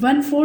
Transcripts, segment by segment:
1/4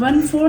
1/4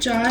4